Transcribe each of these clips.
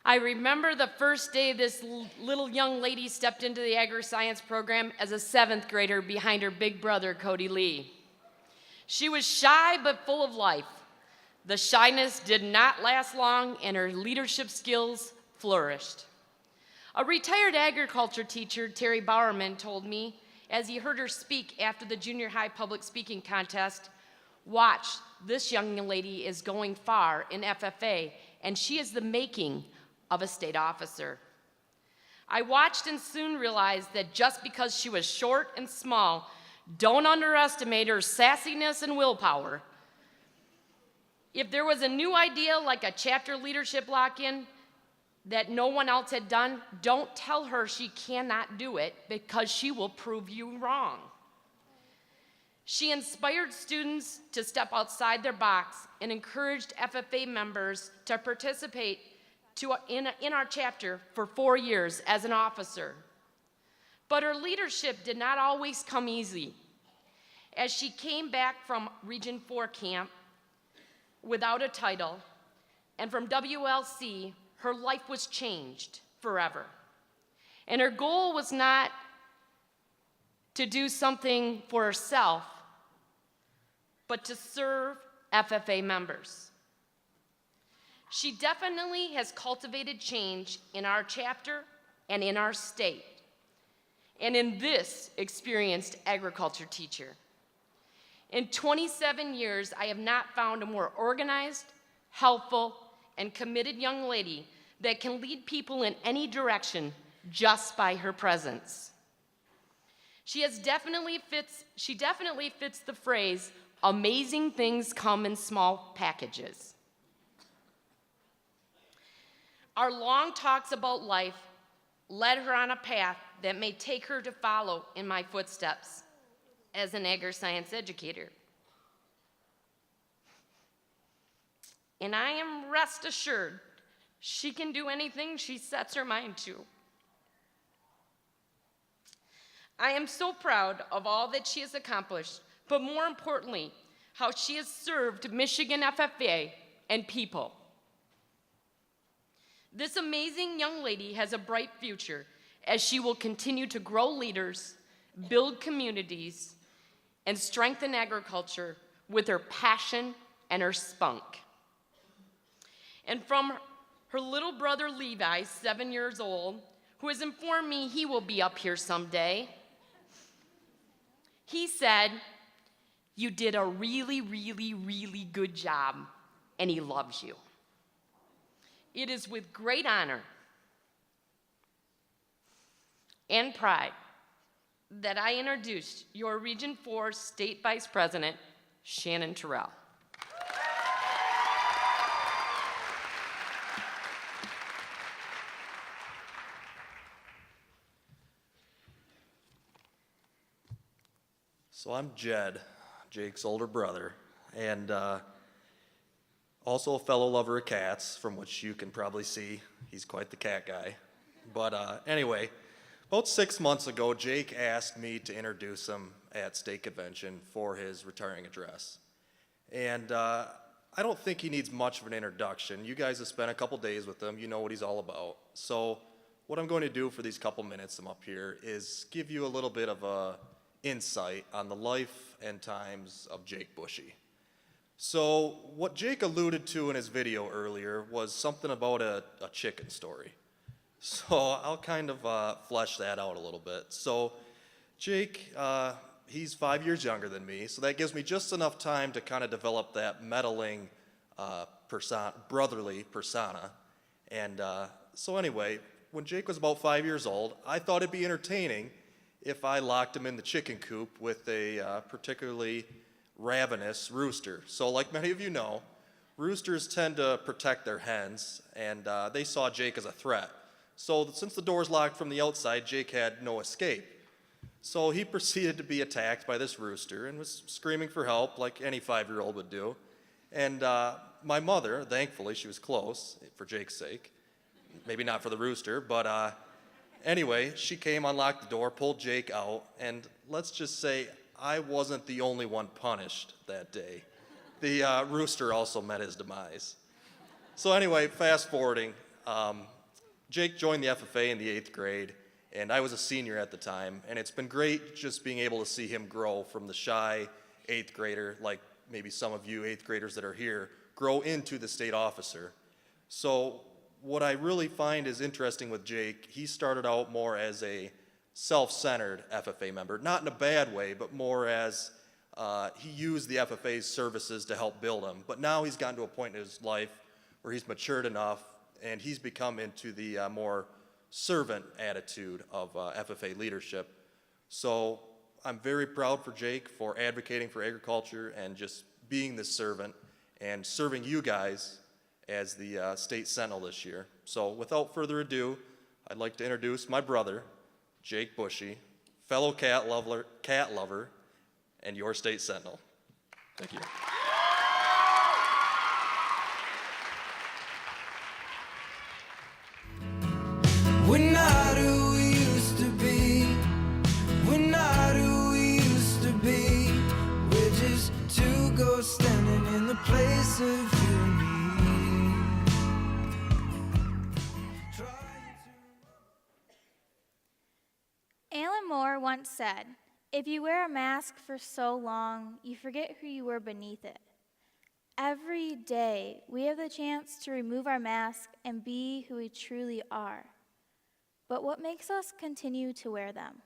I remember the first day this little young lady stepped into the agri-science program as a 7th grader behind her big brother, Cody Lee. She was shy but full of life. The shyness did not last long, and her leadership skills flourished. A retired agriculture teacher, Terry Bowerman, told me, as he heard her speak after the junior high public speaking contest, "Watch, this young lady is going far in FFA, and she is the making of a state officer." I watched and soon realized that just because she was short and small, don't underestimate her sassiness and willpower. If there was a new idea like a chapter leadership lock-in that no one else had done, don't tell her she cannot do it, because she will prove you wrong. She inspired students to step outside their box and encouraged FFA members to participate in our chapter for 4 years as an officer. But her leadership did not always come easy. As she came back from Region 4 camp without a title, and from WLC, her life was changed forever. And her goal was not to do something for herself, but to serve FFA members. She definitely has cultivated change in our chapter and in our state, and in this experienced agriculture teacher. In 27 years, I have not found a more organized, helpful, and committed young lady that can lead people in any direction just by her presence. She definitely fits the phrase, "Amazing things come in small packages." Our long talks about life led her on a path that may take her to follow in my footsteps as an agri-science educator. And I am rest assured she can do anything she sets her mind to. I am so proud of all that she has accomplished, but more importantly, how she has served Michigan FFA and people. This amazing young lady has a bright future as she will continue to grow leaders, build communities, and strengthen agriculture with her passion and her spunk. And from her little brother Levi, 7 years old, who has informed me he will be up here someday, he said, "You did a really, really, really good job, and he loves you." It is with great honor and pride that I introduce your Region 4 State Vice President, Channon Turrell. So I'm Jed, Jake's older brother, and also a fellow lover of cats, from which you can probably see he's quite the cat guy. But anyway, about 6 months ago, Jake asked me to introduce him at state convention for his retiring address. And I don't think he needs much of an introduction. You guys have spent a couple days with him. You know what he's all about. So what I'm going to do for these couple minutes I'm up here is give you a little bit of a insight on the life and times of Jake Bushey. So what Jake alluded to in his video earlier was something about a chicken story. So I'll kind of flesh that out a little bit. So Jake, he's 5 years younger than me, so that gives me just enough time to kind of develop that meddling brotherly persona. And so anyway, when Jake was about 5 years old, I thought it'd be entertaining if I locked him in the chicken coop with a particularly ravenous rooster. So like many of you know, roosters tend to protect their hens, and they saw Jake as a threat. So since the door's locked from the outside, Jake had no escape. So he proceeded to be attacked by this rooster and was screaming for help like any 5-year-old would do. And my mother, thankfully, she was close for Jake's sake. Maybe not for the rooster, but anyway, she came, unlocked the door, pulled Jake out, and let's just say I wasn't the only one punished that day. The rooster also met his demise. So anyway, fast forwarding, Jake joined the FFA in the 8th grade, and I was a senior at the time, and it's been great just being able to see him grow from the shy 8th grader, like maybe some of you 8th graders that are here, grow into the state officer. So what I really find is interesting with Jake, he started out more as a self-centered FFA member, not in a bad way, but more as he used the FFA's services to help build him. But now he's gotten to a point in his life where he's matured enough and he's become into the more servant attitude of FFA leadership. So I'm very proud for Jake for advocating for agriculture and just being this servant and serving you guys as the state sentinel this year. So without further ado, I'd like to introduce my brother, Jake Bushey, fellow cat lover, and your state sentinel. Thank you. We're not who we used to be. We're not who we used to be. We're just two ghosts standing in the place of you and me. Alan Moore once said, "If you wear a mask for so long, you forget who you were beneath it." Every day, we have the chance to remove our mask and be who we truly are. But what makes us continue to wear them?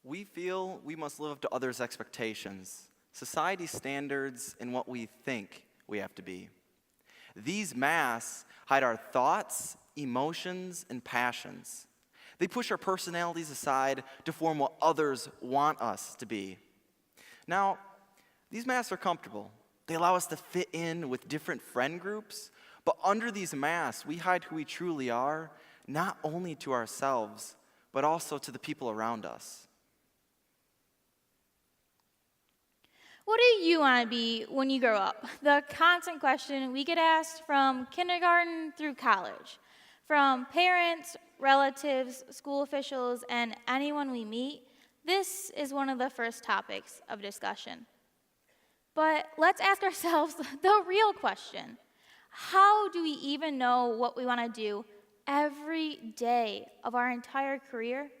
We feel we must live up to others' expectations, society's standards, and what we think we have to be. These masks hide our thoughts, emotions, and passions. They push our personalities aside to form what others want us to be. Now, these masks are comfortable. They allow us to fit in with different friend groups, but under these masks, we hide who we truly are, not only to ourselves, but also to the people around us. What do you want to be when you grow up? The constant question we get asked from kindergarten through college, from parents, relatives, school officials, and anyone we meet. This is one of the first topics of discussion. But let's ask ourselves the real question. How do we even know what we want to do every day of our entire career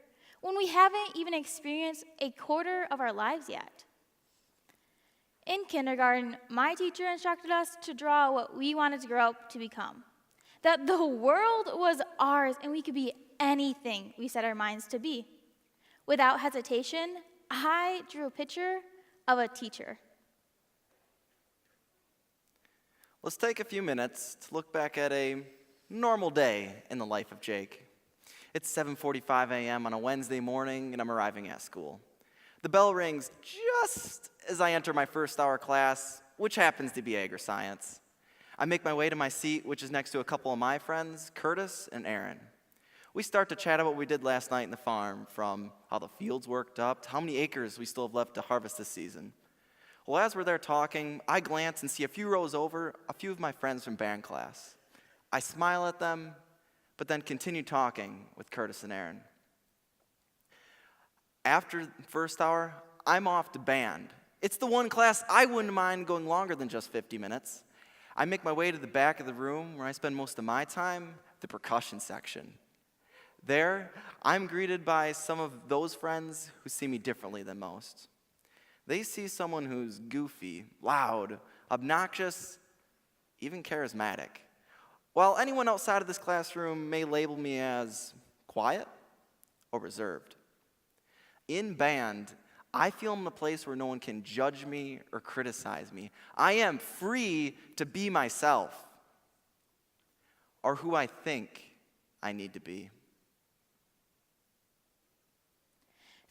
when we haven't even experienced a quarter of our lives yet? In kindergarten, my teacher instructed us to draw what we wanted to grow up to become. That the world was ours and we could be anything we set our minds to be. Without hesitation, I drew a picture of a teacher. Let's take a few minutes to look back at a normal day in the life of Jake. It's 7:45 a.m. on a Wednesday morning, and I'm arriving at school. The bell rings just as I enter my first hour class, which happens to be agri-science. I make my way to my seat, which is next to a couple of my friends, Curtis and Aaron. We start to chat about what we did last night in the farm, from how the fields worked up to how many acres we still have left to harvest this season. Well, as we're there talking, I glance and see a few rows over a few of my friends from band class. I smile at them, but then continue talking with Curtis and Aaron. After the first hour, I'm off to band. It's the one class I wouldn't mind going longer than just 50 minutes. I make my way to the back of the room where I spend most of my time, the percussion section. There, I'm greeted by some of those friends who see me differently than most. They see someone who's goofy, loud, obnoxious, even charismatic. While anyone outside of this classroom may label me as quiet or reserved. In band, I feel I'm in a place where no one can judge me or criticize me. I am free to be myself, or who I think I need to be.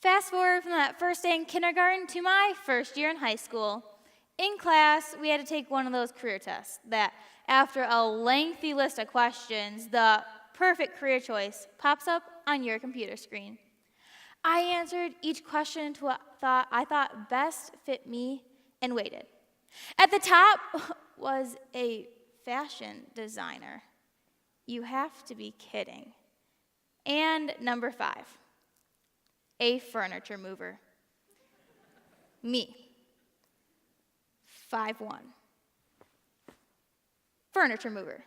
Fast forward from that first day in kindergarten to my first year in high school. In class, we had to take one of those career tests that, after a lengthy list of questions, the perfect career choice pops up on your computer screen. I answered each question to what I thought best fit me and waited. At the top was a fashion designer. You have to be kidding. And number 5, a furniture mover. Me. 5'1". Furniture mover.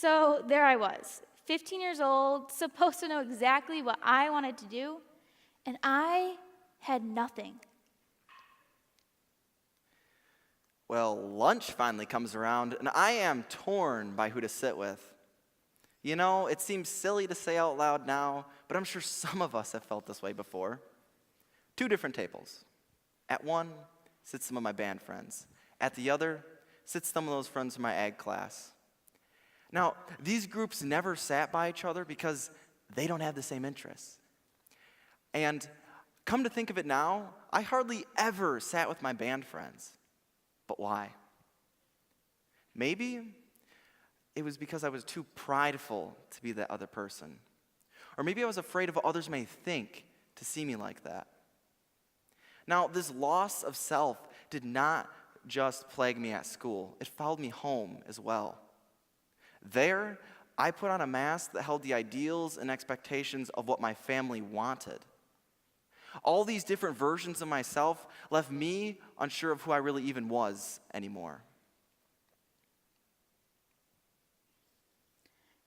So there I was, 15 years old, supposed to know exactly what I wanted to do, and I had nothing. Well, lunch finally comes around, and I am torn by who to sit with. You know, it seems silly to say out loud now, but I'm sure some of us have felt this way before. 2 different tables. At one sits some of my band friends. At the other sits some of those friends from my ag class. Now, these groups never sat by each other because they don't have the same interests. And come to think of it now, I hardly ever sat with my band friends. But why? Maybe it was because I was too prideful to be that other person. Or maybe I was afraid of what others may think to see me like that. Now, this loss of self did not just plague me at school. It followed me home as well. There, I put on a mask that held the ideals and expectations of what my family wanted. All these different versions of myself left me unsure of who I really even was anymore.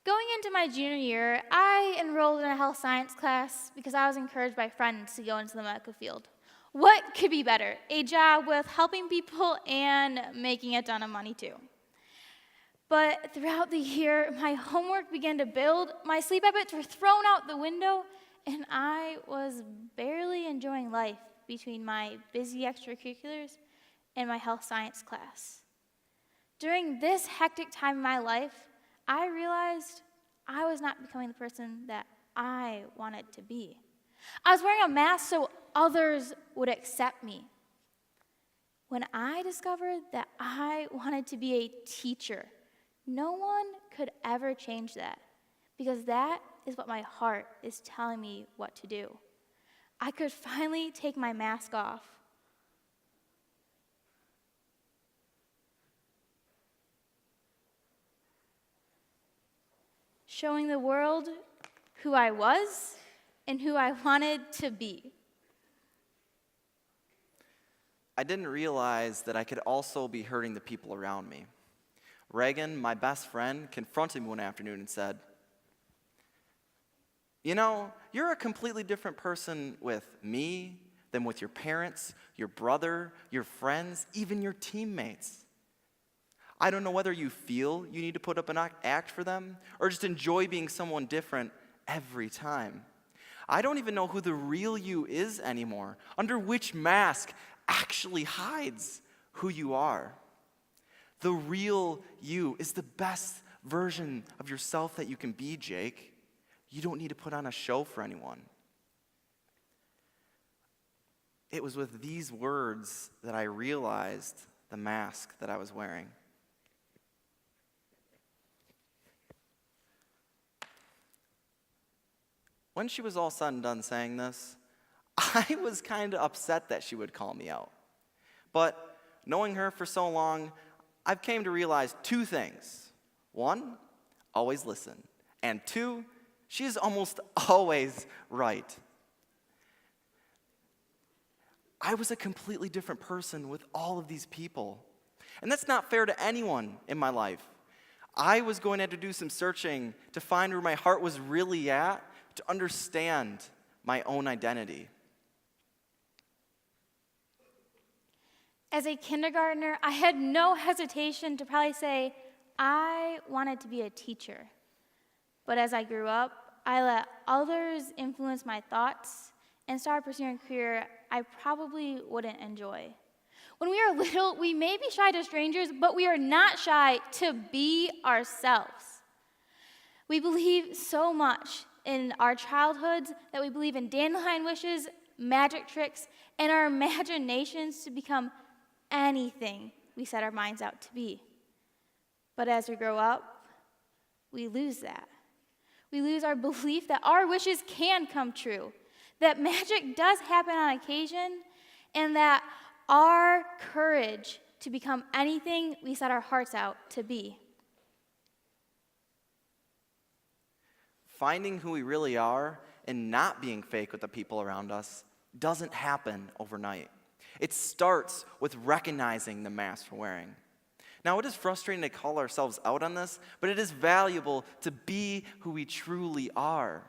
Going into my junior year, I enrolled in a health science class because I was encouraged by friends to go into the medical field. What could be better? A job with helping people and making a ton of money too. But throughout the year, my homework began to build, my sleep habits were thrown out the window, and I was barely enjoying life between my busy extracurriculars and my health science class. During this hectic time in my life, I realized I was not becoming the person that I wanted to be. I was wearing a mask so others would accept me. When I discovered that I wanted to be a teacher, no one could ever change that, because that is what my heart is telling me what to do. I could finally take my mask off. Showing the world who I was and who I wanted to be. I didn't realize that I could also be hurting the people around me. Reagan, my best friend, confronted me one afternoon and said, "You know, you're a completely different person with me than with your parents, your brother, your friends, even your teammates. I don't know whether you feel you need to put up an act for them or just enjoy being someone different every time. I don't even know who the real you is anymore, under which mask actually hides who you are. The real you is the best version of yourself that you can be, Jake. You don't need to put on a show for anyone." It was with these words that I realized the mask that I was wearing. When she was all said and done saying this, I was kind of upset that she would call me out. But knowing her for so long, I've came to realize 2 things. 1, always listen. And 2, she is almost always right. I was a completely different person with all of these people. And that's not fair to anyone in my life. I was going to have to do some searching to find where my heart was really at, to understand my own identity. As a kindergartner, I had no hesitation to probably say, I wanted to be a teacher. But as I grew up, I let others influence my thoughts and started pursuing a career I probably wouldn't enjoy. When we are little, we may be shy to strangers, but we are not shy to be ourselves. We believe so much in our childhoods that we believe in dandelion wishes, magic tricks, and our imaginations to become anything we set our minds out to be. But as we grow up, we lose that. We lose our belief that our wishes can come true, that magic does happen on occasion, and that our courage to become anything we set our hearts out to be. Finding who we really are and not being fake with the people around us doesn't happen overnight. It starts with recognizing the mask we're wearing. Now, it is frustrating to call ourselves out on this, but it is valuable to be who we truly are.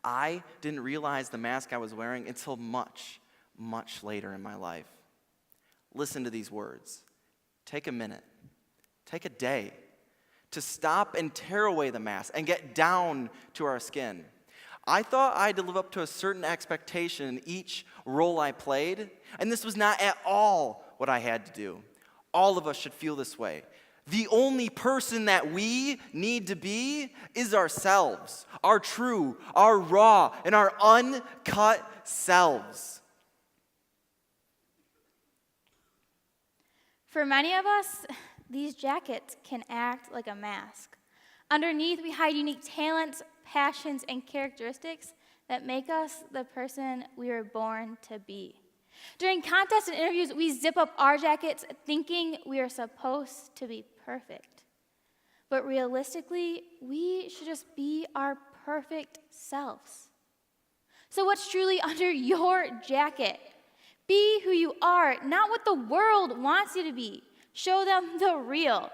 I didn't realize the mask I was wearing until much, much later in my life. Listen to these words. Take a minute, take a day to stop and tear away the mask and get down to our skin. I thought I had to live up to a certain expectation in each role I played, and this was not at all what I had to do. All of us should feel this way. The only person that we need to be is ourselves, our true, our raw, and our uncut selves. For many of us, these jackets can act like a mask. Underneath, we hide unique talents, passions, and characteristics that make us the person we were born to be. During contests and interviews, we zip up our jackets thinking we are supposed to be perfect. But realistically, we should just be our perfect selves. So what's truly under your jacket? Be who you are, not what the world wants you to be. Show them the real,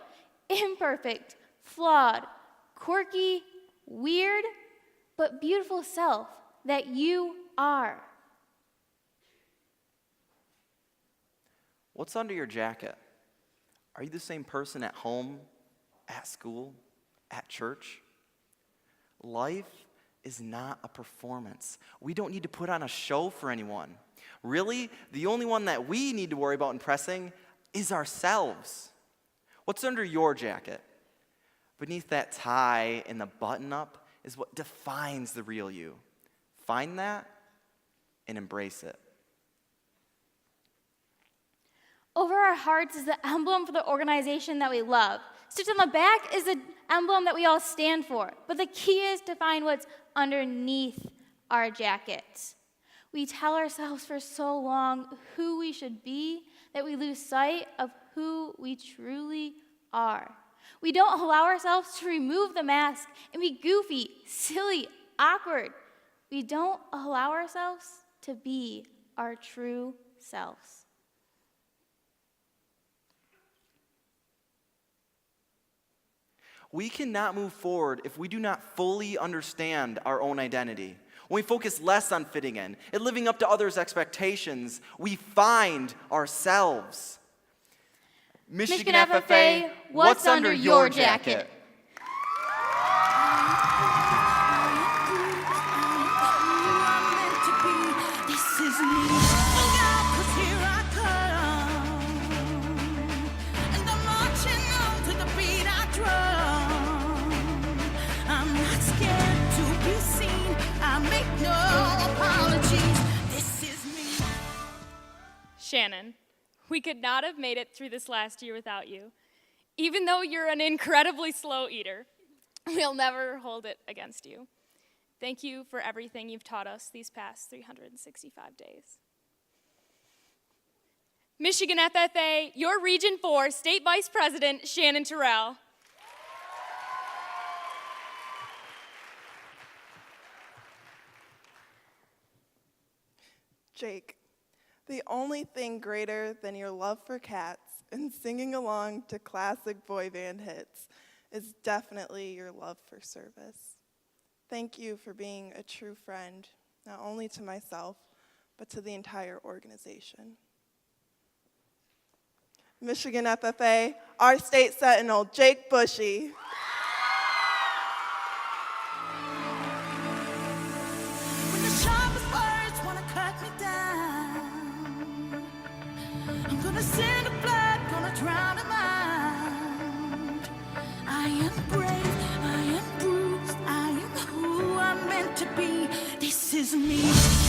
imperfect, flawed, quirky, weird, but beautiful self that you are. What's under your jacket? Are you the same person at home, at school, at church? Life is not a performance. We don't need to put on a show for anyone. Really, the only one that we need to worry about impressing is ourselves. What's under your jacket? Beneath that tie and the button-up is what defines the real you. Find that and embrace it. Over our hearts is the emblem for the organization that we love. Stitched on the back is the emblem that we all stand for. But the key is to find what's underneath our jackets. We tell ourselves for so long who we should be that we lose sight of who we truly are. We don't allow ourselves to remove the mask and be goofy, silly, awkward. We don't allow ourselves to be our true selves. We cannot move forward if we do not fully understand our own identity. When we focus less on fitting in and living up to others' expectations, we find ourselves. Michigan FFA, what's under your jacket? Channon, we could not have made it through this last year without you. Even though you're an incredibly slow eater, we'll never hold it against you. Thank you for everything you've taught us these past 365 days. Michigan FFA, your Region 4 State Vice President, Channon Turrell. Jake, the only thing greater than your love for cats and singing along to classic boy band hits is definitely your love for service. Thank you for being a true friend, not only to myself, but to the entire organization. Michigan FFA, our state sentinel, Jake Bushey. When the sharpest words wanna cut me down, I'm gonna send a blood, gonna drown a mind. I am brave, I am bruised, I am who I'm meant to be. This is me.